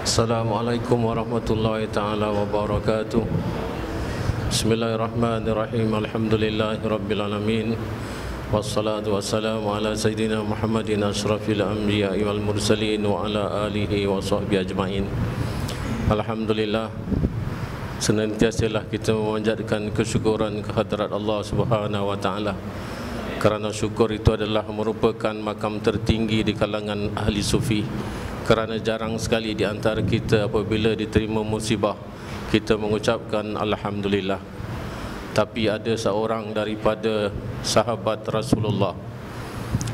Assalamualaikum warahmatullahi ta'ala wabarakatuh. Bismillahirrahmanirrahim. Alhamdulillahi rabbil alamin. Wassalatu wassalamu ala sayyidina Muhammadin asyrafil anbiya'i wal mursalin wa ala alihi wa sahbihi ajma'in. Alhamdulillah, senantiasalah kita memanjatkan kesyukuran kehadrat Allah Subhanahu wa taala, kerana syukur itu adalah merupakan makam tertinggi di kalangan ahli sufi. Kerana jarang sekali di antara kita apabila diterima musibah kita mengucapkan Alhamdulillah. Tapi ada seorang daripada sahabat Rasulullah,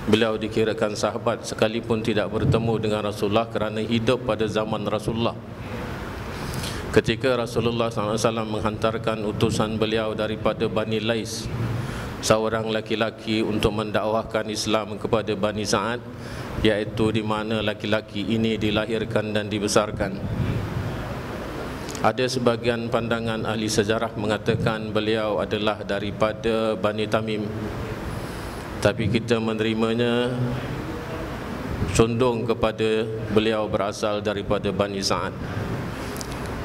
beliau dikirakan sahabat sekalipun tidak bertemu dengan Rasulullah kerana hidup pada zaman Rasulullah. Ketika Rasulullah SAW menghantarkan utusan beliau daripada Bani Lais, seorang laki-laki, untuk mendakwahkan Islam kepada Bani Sa'ad, iaitu di mana laki-laki ini dilahirkan dan dibesarkan. Ada sebagian pandangan ahli sejarah mengatakan beliau adalah daripada Bani Tamim, tapi kita menerimanya condong kepada beliau berasal daripada Bani Sa'ad.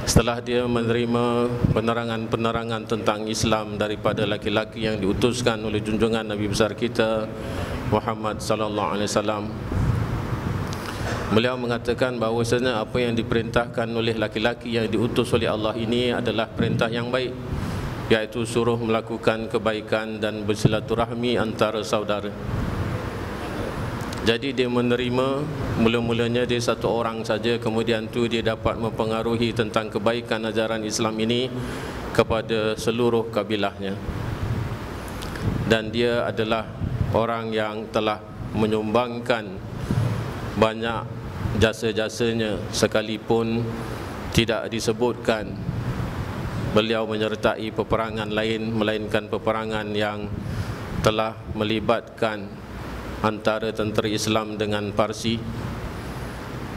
Setelah dia menerima penerangan-penerangan tentang Islam daripada laki-laki yang diutuskan oleh junjungan Nabi besar kita Muhammad sallallahu alaihi wasallam, beliau mengatakan bahawasanya apa yang diperintahkan oleh laki-laki yang diutus oleh Allah ini adalah perintah yang baik, iaitu suruh melakukan kebaikan dan bersilaturahmi antara saudara. Jadi dia menerima, mula-mulanya dia satu orang saja, kemudian tu dia dapat mempengaruhi tentang kebaikan ajaran Islam ini kepada seluruh kabilahnya. Dan dia adalah orang yang telah menyumbangkan banyak jasa-jasanya, sekalipun tidak disebutkan beliau menyertai peperangan lain melainkan peperangan yang telah melibatkan antara tentera Islam dengan Parsi.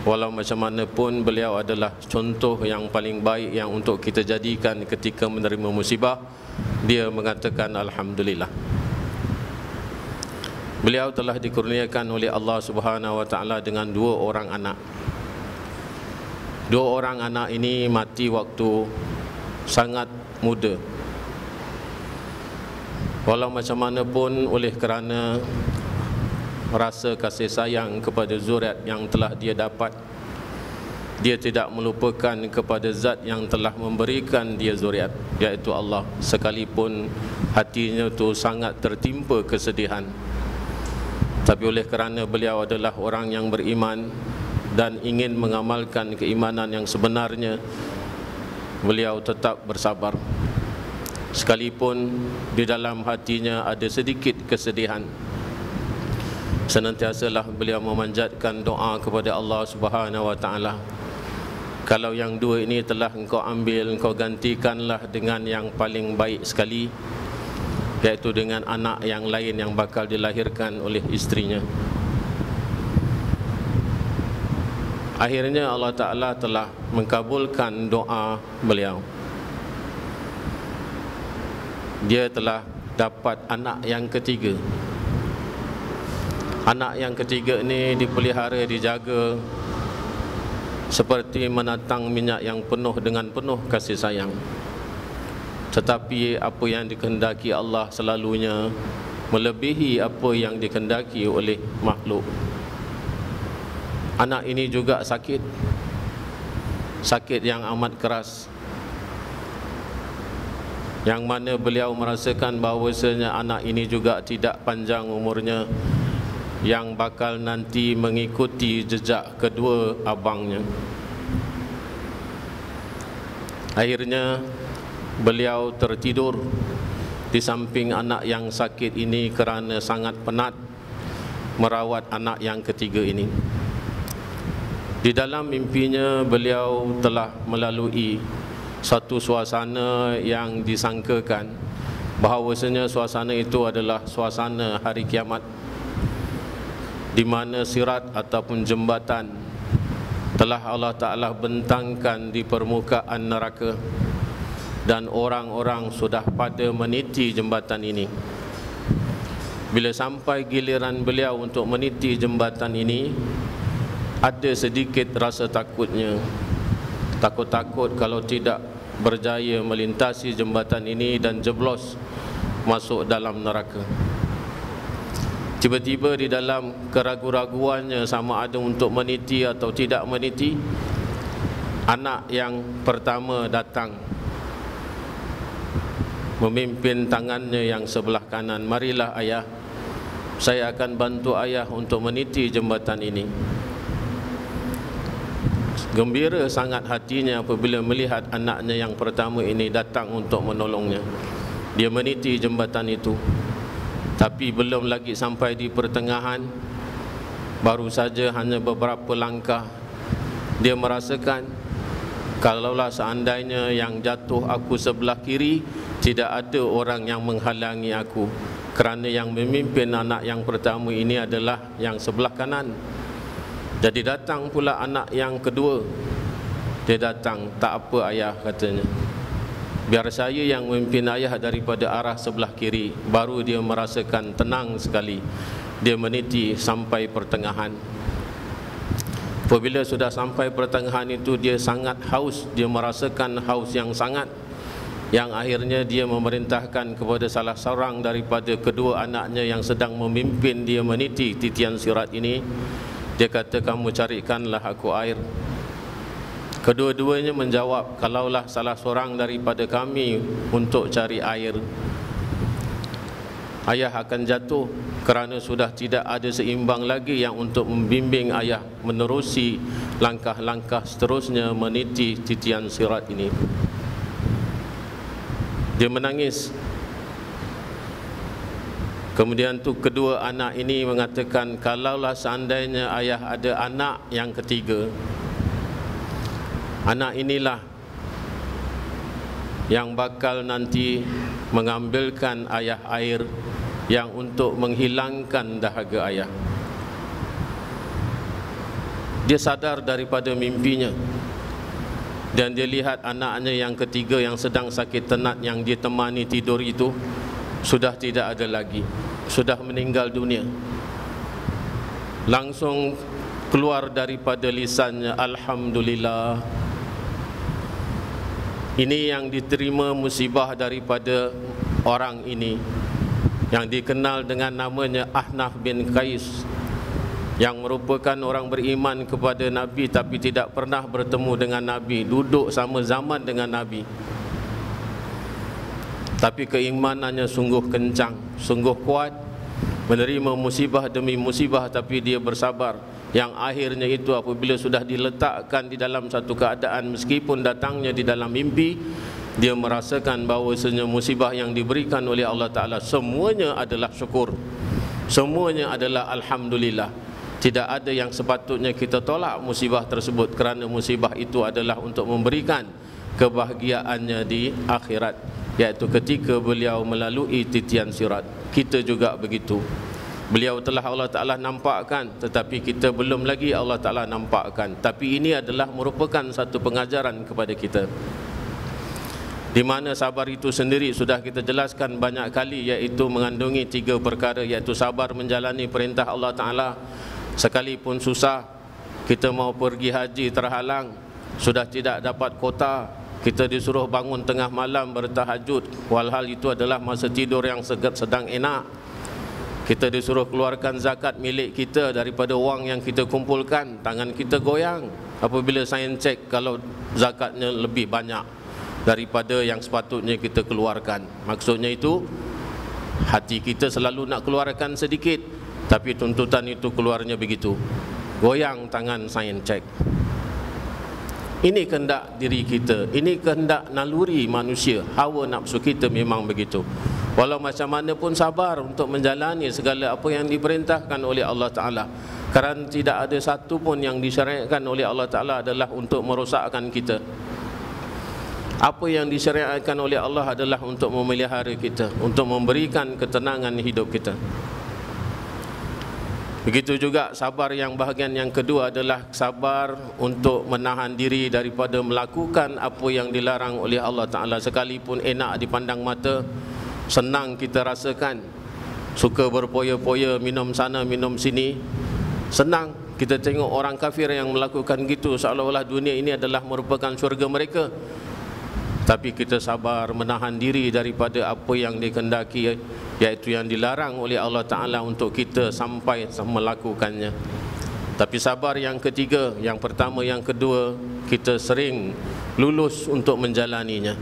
Walau macam mana pun, beliau adalah contoh yang paling baik yang untuk kita jadikan ketika menerima musibah. Dia mengatakan Alhamdulillah. Beliau telah dikurniakan oleh Allah Subhanahu wa taala dengan dua orang anak. Dua orang anak ini mati waktu sangat muda. Walau macam mana pun, oleh kerana rasa kasih sayang kepada zuriat yang telah dia dapat, dia tidak melupakan kepada zat yang telah memberikan dia zuriat, iaitu Allah, sekalipun hatinya tu sangat tertimpa kesedihan. Tapi oleh kerana beliau adalah orang yang beriman dan ingin mengamalkan keimanan yang sebenarnya, beliau tetap bersabar, sekalipun di dalam hatinya ada sedikit kesedihan. Senantiasalah beliau memanjatkan doa kepada Allah Subhanahu wa taala, kalau yang dua ini telah engkau ambil, engkau gantikanlah dengan yang paling baik sekali, iaitu dengan anak yang lain yang bakal dilahirkan oleh istrinya. Akhirnya Allah Ta'ala telah mengkabulkan doa beliau. Dia telah dapat anak yang ketiga. Anak yang ketiga ini dipelihara, dijaga seperti menatang minyak yang penuh dengan penuh kasih sayang. Tetapi apa yang dikehendaki Allah selalunya melebihi apa yang dikehendaki oleh makhluk. Anak ini juga sakit, sakit yang amat keras, yang mana beliau merasakan bahawasanya anak ini juga tidak panjang umurnya, yang bakal nanti mengikuti jejak kedua abangnya. Akhirnya beliau tertidur di samping anak yang sakit ini kerana sangat penat merawat anak yang ketiga ini. Di dalam mimpinya beliau telah melalui satu suasana yang disangkakan bahawasanya suasana itu adalah suasana hari kiamat, di mana sirat ataupun jembatan telah Allah Ta'ala bentangkan di permukaan neraka, dan orang-orang sudah pada meniti jembatan ini. Bila sampai giliran beliau untuk meniti jembatan ini, ada sedikit rasa takutnya, takut-takut kalau tidak berjaya melintasi jembatan ini dan jeblos masuk dalam neraka. Tiba-tiba di dalam keraguan-raguannya sama ada untuk meniti atau tidak meniti, anak yang pertama datang memimpin tangannya yang sebelah kanan. Marilah ayah, saya akan bantu ayah untuk meniti jembatan ini. Gembira sangat hatinya apabila melihat anaknya yang pertama ini datang untuk menolongnya. Dia meniti jembatan itu, tapi belum lagi sampai di pertengahan, baru saja hanya beberapa langkah, dia merasakan kalaulah seandainya yang jatuh aku sebelah kiri, tidak ada orang yang menghalangi aku, kerana yang memimpin anak yang pertama ini adalah yang sebelah kanan. Jadi datang pula anak yang kedua. Dia datang, tak apa ayah, katanya, biar saya yang memimpin ayah daripada arah sebelah kiri. Baru dia merasakan tenang sekali. Dia meniti sampai pertengahan. Apabila sudah sampai pertengahan itu, dia sangat haus. Dia merasakan haus yang sangat, yang akhirnya dia memerintahkan kepada salah seorang daripada kedua anaknya yang sedang memimpin dia meniti titian sirat ini. Dia kata, kamu carikanlah aku air. Kedua-duanya menjawab, kalaulah salah seorang daripada kami untuk cari air, ayah akan jatuh, kerana sudah tidak ada seimbang lagi yang untuk membimbing ayah menerusi langkah-langkah seterusnya meniti titian sirat ini. Dia menangis. Kemudian tu kedua anak ini mengatakan, kalaulah seandainya ayah ada anak yang ketiga, anak inilah yang bakal nanti mengambilkan ayah air yang untuk menghilangkan dahaga ayah. Dia sadar daripada mimpinya, dan dia lihat anaknya yang ketiga yang sedang sakit tenat, yang dia temani tidur itu, sudah tidak ada lagi, sudah meninggal dunia. Langsung keluar daripada lisannya, alhamdulillah. Ini yang diterima musibah daripada orang ini, yang dikenal dengan namanya Ahnaf bin Qais, yang merupakan orang beriman kepada Nabi tapi tidak pernah bertemu dengan Nabi, duduk sama zaman dengan Nabi, tapi keimanannya sungguh kencang, sungguh kuat, menerima musibah demi musibah, tapi dia bersabar. Yang akhirnya itu apabila sudah diletakkan di dalam satu keadaan, meskipun datangnya di dalam mimpi, dia merasakan bahawasanya musibah yang diberikan oleh Allah Ta'ala semuanya adalah syukur, semuanya adalah alhamdulillah. Tidak ada yang sepatutnya kita tolak musibah tersebut, kerana musibah itu adalah untuk memberikan kebahagiaannya di akhirat, iaitu ketika beliau melalui titian sirat. Kita juga begitu. Beliau telah Allah Ta'ala nampakkan, tetapi kita belum lagi Allah Ta'ala nampakkan. Tapi ini adalah merupakan satu pengajaran kepada kita, di mana sabar itu sendiri sudah kita jelaskan banyak kali, iaitu mengandungi 3 perkara, iaitu sabar menjalani perintah Allah Ta'ala. Sekalipun susah, kita mau pergi haji terhalang, sudah tidak dapat kota, kita disuruh bangun tengah malam bertahajud, walhal itu adalah masa tidur yang sedang enak. Kita disuruh keluarkan zakat milik kita daripada wang yang kita kumpulkan, tangan kita goyang apabila sains cek kalau zakatnya lebih banyak daripada yang sepatutnya kita keluarkan. Maksudnya itu, hati kita selalu nak keluarkan sedikit, tapi tuntutan itu keluarnya begitu, goyang tangan sains cek. Ini kehendak diri kita, ini kehendak naluri manusia, hawa nafsu kita memang begitu. Walau macam mana pun sabar untuk menjalani segala apa yang diperintahkan oleh Allah Ta'ala, kerana tidak ada satu pun yang disyariatkan oleh Allah Ta'ala adalah untuk merosakkan kita. Apa yang disyariatkan oleh Allah adalah untuk memelihara kita, untuk memberikan ketenangan hidup kita. Begitu juga sabar yang bahagian yang kedua adalah sabar untuk menahan diri daripada melakukan apa yang dilarang oleh Allah Ta'ala. Sekalipun enak dipandang mata, senang kita rasakan, suka berpoya-poya minum sana minum sini, senang, Kita tengok orang kafir yang melakukan gitu, seolah-olah dunia ini adalah merupakan syurga mereka. Tapi kita sabar menahan diri daripada apa yang dikehendaki, iaitu yang dilarang oleh Allah Ta'ala untuk kita sampai melakukannya. Tapi sabar yang ketiga, yang pertama, yang kedua, kita sering lulus untuk menjalaninya.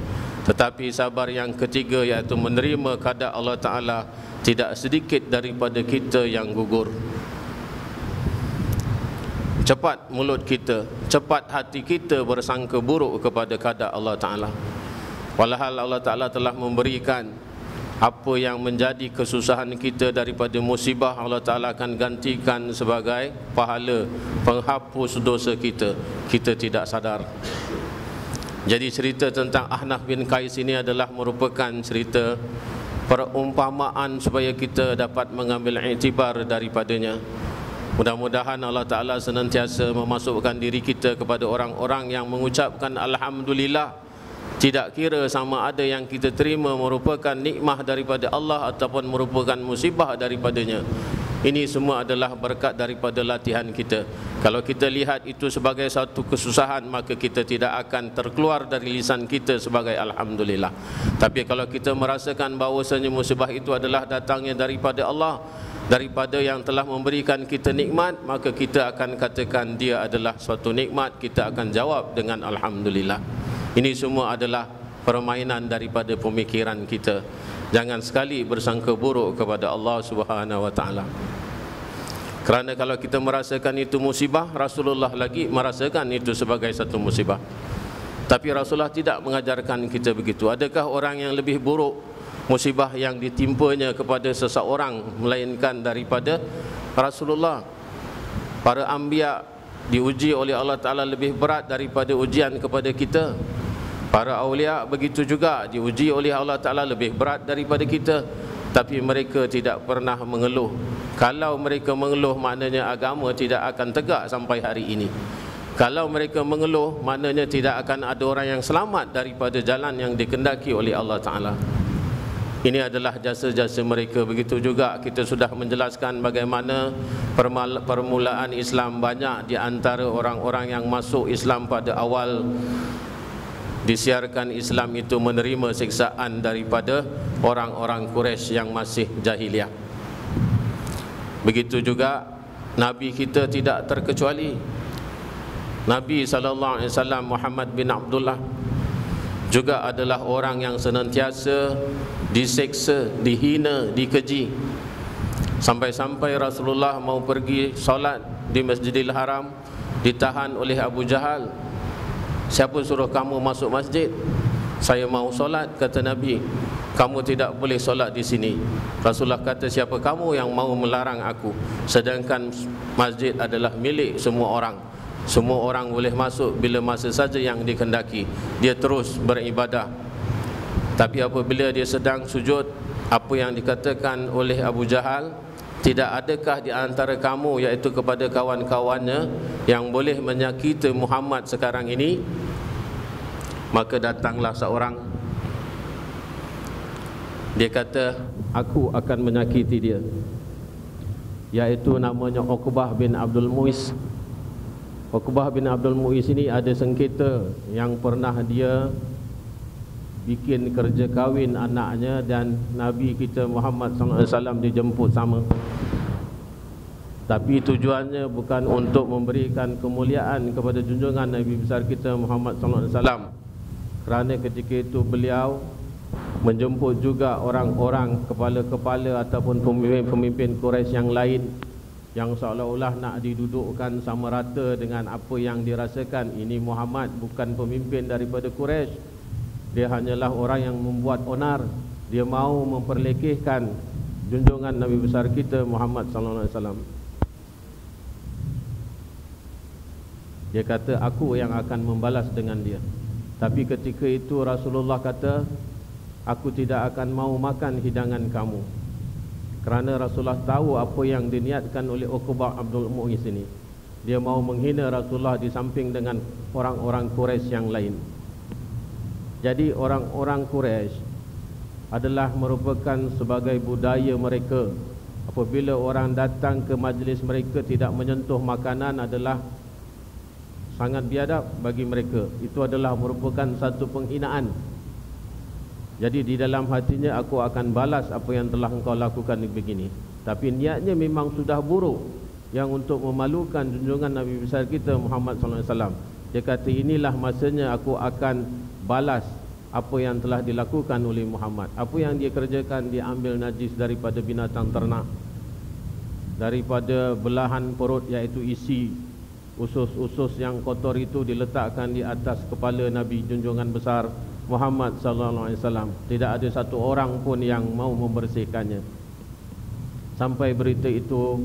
Tetapi sabar yang ketiga, iaitu menerima keadaan Allah Ta'ala, tidak sedikit daripada kita yang gugur. Cepat mulut kita, cepat hati kita bersangka buruk kepada keadaan Allah Ta'ala. Walhal Allah Ta'ala telah memberikan apa yang menjadi kesusahan kita daripada musibah, Allah Ta'ala akan gantikan sebagai pahala penghapus dosa kita. Kita tidak sadar. Jadi cerita tentang Ahnaf bin Qais ini adalah merupakan cerita perumpamaan supaya kita dapat mengambil iktibar daripadanya. Mudah-mudahan Allah Ta'ala senantiasa memasukkan diri kita kepada orang-orang yang mengucapkan Alhamdulillah, tidak kira sama ada yang kita terima merupakan nikmah daripada Allah ataupun merupakan musibah daripadanya. Ini semua adalah berkat daripada latihan kita. Kalau kita lihat itu sebagai satu kesusahan, maka kita tidak akan terkeluar dari lisan kita sebagai Alhamdulillah. Tapi kalau kita merasakan bahawasanya musibah itu adalah datangnya daripada Allah, daripada yang telah memberikan kita nikmat, maka kita akan katakan dia adalah suatu nikmat, kita akan jawab dengan Alhamdulillah. Ini semua adalah permainan daripada pemikiran kita. Jangan sekali bersangka buruk kepada Allah Subhanahu wa Ta'ala. Kerana kalau kita merasakan itu musibah, Rasulullah lagi merasakan itu sebagai satu musibah. Tapi Rasulullah tidak mengajarkan kita begitu. Adakah orang yang lebih buruk musibah yang ditimpanya kepada seseorang melainkan daripada Rasulullah? Para anbiya diuji oleh Allah Ta'ala lebih berat daripada ujian kepada kita. Para awliya begitu juga diuji oleh Allah Ta'ala lebih berat daripada kita. Tapi mereka tidak pernah mengeluh. Kalau mereka mengeluh, maknanya agama tidak akan tegak sampai hari ini. Kalau mereka mengeluh, maknanya tidak akan ada orang yang selamat daripada jalan yang dikehendaki oleh Allah Ta'ala. Ini adalah jasa-jasa mereka. Begitu juga kita sudah menjelaskan bagaimana permulaan Islam. Banyak di antara orang-orang yang masuk Islam pada awal disiarkan Islam itu menerima siksaan daripada orang-orang Quraisy yang masih jahiliah. Begitu juga Nabi kita tidak terkecuali. Nabi SAW Muhammad bin Abdullah juga adalah orang yang senantiasa diseksa, dihina, dikeji. Sampai-sampai Rasulullah mau pergi solat di Masjidil Haram, ditahan oleh Abu Jahal. Siapa suruh kamu masuk masjid? Saya mau solat, kata Nabi. Kamu tidak boleh solat di sini. Rasulullah kata, siapa kamu yang mau melarang aku? Sedangkan masjid adalah milik semua orang. Semua orang boleh masuk bila masa saja yang dikehendaki. Dia terus beribadah. Tapi apabila dia sedang sujud, apa yang dikatakan oleh Abu Jahal, tidak adakah di antara kamu, iaitu kepada kawan-kawannya, yang boleh menyakiti Muhammad sekarang ini? Maka datanglah seorang, dia kata, aku akan menyakiti dia, iaitu namanya Uqbah bin Abdul Mu'is. Uqbah bin Abdul Mu'is ini ada sengketa yang pernah dia bikin kerja kahwin anaknya dan Nabi kita Muhammad SAW dijemput sama. Tapi tujuannya bukan untuk memberikan kemuliaan kepada junjungan Nabi besar kita Muhammad SAW. Kerana ketika itu beliau menjemput juga orang-orang kepala-kepala ataupun pemimpin-pemimpin Quraisy yang lain, yang seolah-olah nak didudukkan sama rata dengan apa yang dirasakan. Ini Muhammad bukan pemimpin daripada Quraisy. Dia hanyalah orang yang membuat onar. Dia mahu memperlekehkan junjungan Nabi besar kita Muhammad SAW. Dia kata, aku yang akan membalas dengan dia. Tapi ketika itu Rasulullah kata, aku tidak akan mau makan hidangan kamu. Kerana Rasulullah tahu apa yang diniatkan oleh Uqbah Abdul Mu'is ini. Dia mahu menghina Rasulullah di samping dengan orang-orang Quraisy yang lain. Jadi orang-orang Quraisy adalah merupakan sebagai budaya mereka apabila orang datang ke majlis mereka tidak menyentuh makanan adalah sangat biadab bagi mereka. Itu adalah merupakan satu penghinaan. Jadi di dalam hatinya, aku akan balas apa yang telah engkau lakukan begini. Tapi niatnya memang sudah buruk, yang untuk memalukan junjungan Nabi besar kita Muhammad SAW. Dia kata, inilah masanya aku akan balas apa yang telah dilakukan oleh Muhammad. Apa yang dia kerjakan, dia ambil najis daripada binatang ternak, daripada belahan perut, iaitu isi usus-usus yang kotor itu diletakkan di atas kepala Nabi junjungan besar Muhammad SAW. Tidak ada satu orang pun yang mau membersihkannya. Sampai berita itu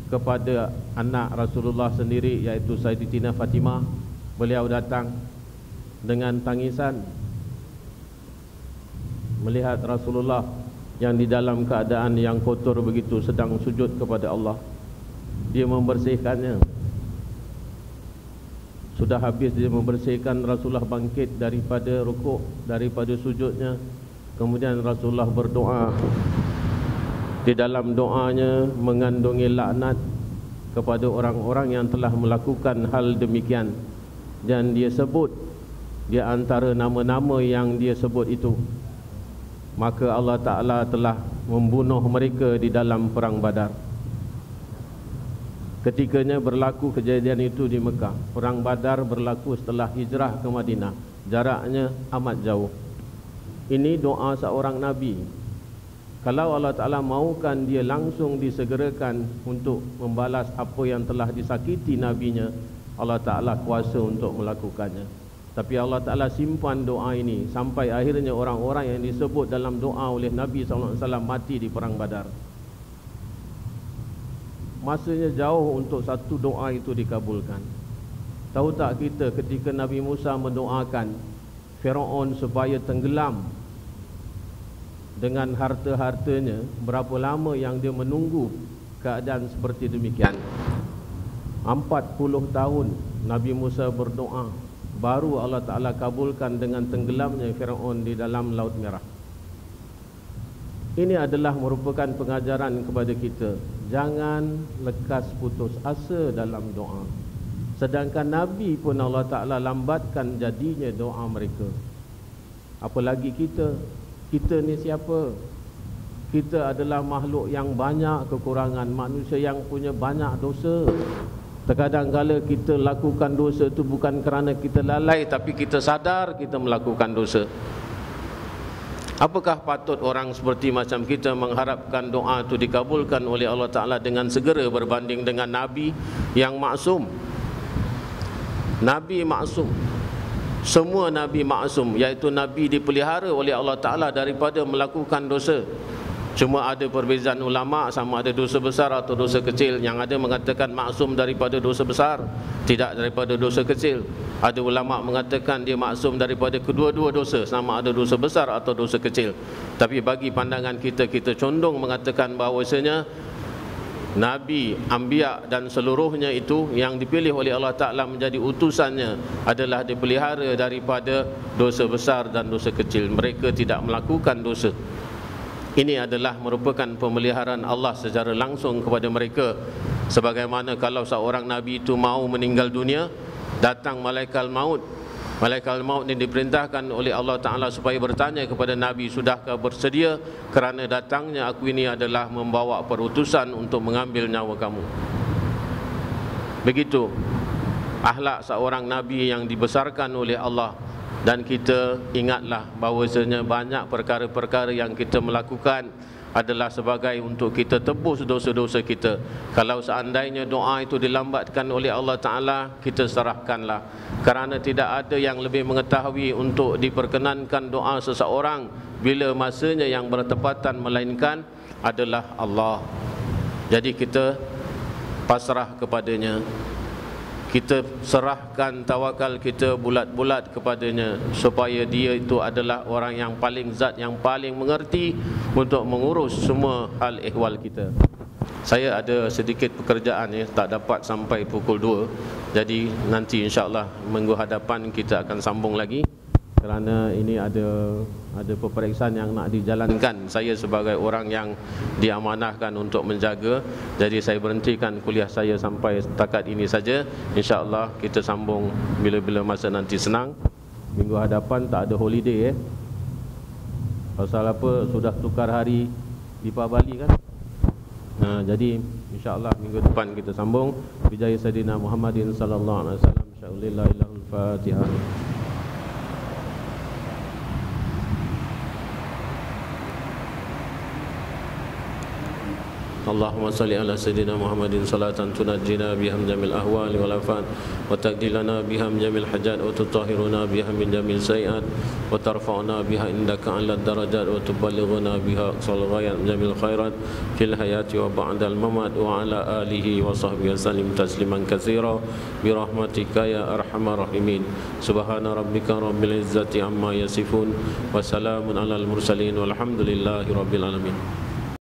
kepada anak Rasulullah sendiri, iaitu Sayyidatina Fatimah. Beliau datang dengan tangisan melihat Rasulullah yang di dalam keadaan yang kotor begitu sedang sujud kepada Allah. Dia membersihkannya. Sudah habis dia membersihkan, Rasulullah bangkit daripada rukuk, daripada sujudnya. Kemudian Rasulullah berdoa. Di dalam doanya mengandungi laknat kepada orang-orang yang telah melakukan hal demikian. Dan dia sebut di antara nama-nama yang dia sebut itu, maka Allah Ta'ala telah membunuh mereka di dalam perang Badar. Ketikanya berlaku kejadian itu di Mekah. Perang Badar berlaku setelah hijrah ke Madinah. Jaraknya amat jauh. Ini doa seorang Nabi. Kalau Allah Ta'ala mahukan, dia langsung disegerakan untuk membalas apa yang telah disakiti Nabinya, Allah Ta'ala kuasa untuk melakukannya. Tapi Allah Ta'ala simpan doa ini sampai akhirnya orang-orang yang disebut dalam doa oleh Nabi SAW mati di perang Badar. Masanya jauh untuk satu doa itu dikabulkan. Tahu tak kita ketika Nabi Musa mendoakan Firaun supaya tenggelam dengan harta-hartanya, berapa lama yang dia menunggu keadaan seperti demikian? 40 tahun Nabi Musa berdoa, baru Allah Ta'ala kabulkan dengan tenggelamnya Firaun di dalam Laut Merah. Ini adalah merupakan pengajaran kepada kita. Jangan lekas putus asa dalam doa. Sedangkan Nabi pun Allah Ta'ala lambatkan jadinya doa mereka. Apalagi kita. Kita ni siapa? Kita adalah makhluk yang banyak kekurangan, manusia yang punya banyak dosa. Terkadang kala kita lakukan dosa itu bukan kerana kita lalai, tapi kita sadar kita melakukan dosa. Apakah patut orang seperti macam kita mengharapkan doa itu dikabulkan oleh Allah Ta'ala dengan segera berbanding dengan Nabi yang maksum? Nabi maksum. Semua Nabi maksum, iaitu Nabi dipelihara oleh Allah Ta'ala daripada melakukan dosa. Cuma ada perbezaan ulama, sama ada dosa besar atau dosa kecil. Yang ada mengatakan maksum daripada dosa besar, tidak daripada dosa kecil. Ada ulama mengatakan dia maksum daripada kedua-dua dosa, sama ada dosa besar atau dosa kecil. Tapi bagi pandangan kita, kita condong mengatakan bahawasanya Nabi, Anbiya dan seluruhnya itu yang dipilih oleh Allah Ta'ala menjadi utusannya adalah dipelihara daripada dosa besar dan dosa kecil. Mereka tidak melakukan dosa. Ini adalah merupakan pemeliharaan Allah secara langsung kepada mereka. Sebagaimana kalau seorang Nabi itu mau meninggal dunia, datang malaikat maut. Malaikat maut ini diperintahkan oleh Allah Ta'ala supaya bertanya kepada Nabi, sudahkah bersedia? Kerana datangnya aku ini adalah membawa perutusan untuk mengambil nyawa kamu. Begitu akhlak seorang Nabi yang dibesarkan oleh Allah. Dan kita ingatlah bahawasanya banyak perkara-perkara yang kita melakukan adalah sebagai untuk kita tebus dosa-dosa kita. Kalau seandainya doa itu dilambatkan oleh Allah Ta'ala, kita serahkanlah. Kerana tidak ada yang lebih mengetahui untuk diperkenankan doa seseorang bila masanya yang bertepatan, melainkan adalah Allah. Jadi kita pasrah kepadanya. Kita serahkan tawakal kita bulat-bulat kepadanya, supaya dia itu adalah orang yang paling zat, yang paling mengerti untuk mengurus semua hal ehwal kita. Saya ada sedikit pekerjaan tak dapat sampai pukul 2. Jadi nanti insya-Allah minggu hadapan kita akan sambung lagi. kerana ini ada peperiksaan yang nak dijalankan. Saya sebagai orang yang diamanahkan untuk menjaga, jadi saya berhentikan kuliah saya sampai setakat ini saja. InsyaAllah kita sambung bila-bila masa nanti senang. Minggu hadapan tak ada holiday pasal apa, sudah tukar hari Deepavali kan. Jadi insyaAllah minggu depan kita sambung. Bijaya Sayyidina Muhammadin sallallahu alaihi wasallam. Insyaallah ilahul Fatihah. Allahumma salli ala Sayyidina Muhammadin salatan tunajjina biha min jamil ahwali wal afat wa taqdilana biha min jamil hajat wa tutahhiruna biha min jamil sayiat wa tarfa'una biha indaka 'ala darajat wa tuballighuna biha aqsal ghayat min jamil khairat fil hayati wa ba'dal mamat wa ala alihi wa sahbihi sallim tasliman katsira bi rahmatika ya arhamar rahimin. Subhana rabbika rabbil izzati amma yasifun wa salamun alal mursalin walhamdulillahi rabbil alamin.